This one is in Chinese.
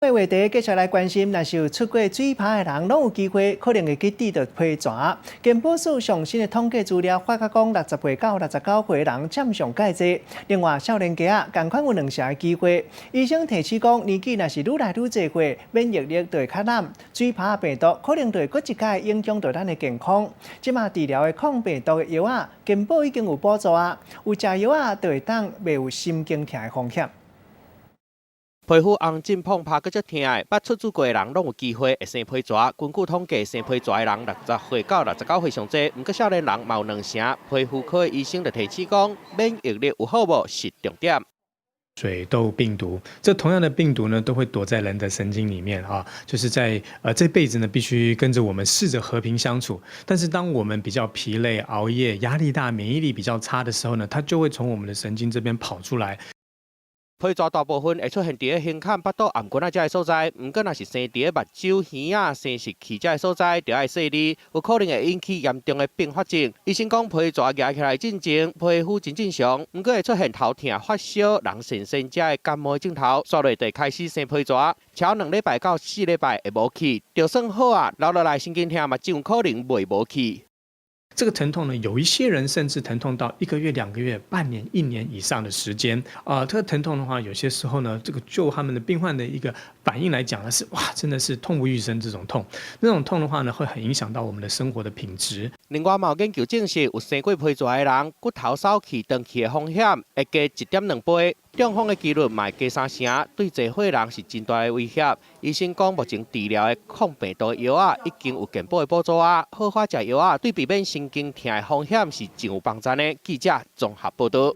月底继续来关心，若是有出过水泡的人，拢有机会可能会去抵到批蛇。健保署上新的统计资料发觉讲，60岁到69岁的人占上介济。另外，少年家同款有2成的机会。医生提醒讲，年纪若是愈来愈济岁，免疫力就会较烂，水泡病毒可能就会搁一届影响到咱的健康。即马治疗的抗病毒的药啊，健保已经有补助啊，有食药啊，就会当袂有心惊痛的风险。皮肤红疹碰拍搁则痛的，捌出事过的人拢有机会会生皮蛇。根据统计，生皮蛇的人60岁到69岁上济，不过少年人嘛有2成。皮肤科的医生就提醒讲，免疫力有好无是重点。水痘病毒，这同样的病毒呢，都会躲在人的神经里面啊，就是在这辈子呢，必须跟着我们试着和平相处。但是当我们比较疲累、熬夜、压力大、免疫力比较差的时候呢，它就会从我们的神经这边跑出来。皮蛇大部分会出现伫个胸坎、巴肚、颔骨啊这个所在，毋过若是生伫个目睭、耳啊、生殖器这个所在，就要细腻，有可能会引起严重的并发症。医生讲，皮蛇夹起来进前，皮肤真正常，毋过会出现头痛、发烧、人神神这个感冒症头，刷落就开始生皮蛇，超2礼拜到4礼拜会无去，就算好啊，留落来神经痛嘛，真有可能袂无去。这个疼痛呢，有一些人甚至疼痛到1个月、2个月、半年、1年以上的时间这个疼痛的话，有些时候呢，这个就他们的病患的一个反应来讲呢，是哇，真的是痛不欲生这种痛。那种痛的话呢，会很影响到我们的生活的品质。另外，有研究证实，有生过皮蛇的人，骨头扫去、断去的风险会加1.2倍，中风的几率嘛会加3成，对济岁人是真大的威胁。医生讲，目前治疗的抗病毒药啊，已经有健保的补助啊，好好食药啊，对避免神经痛的风险是真有帮助的。记者综合报道。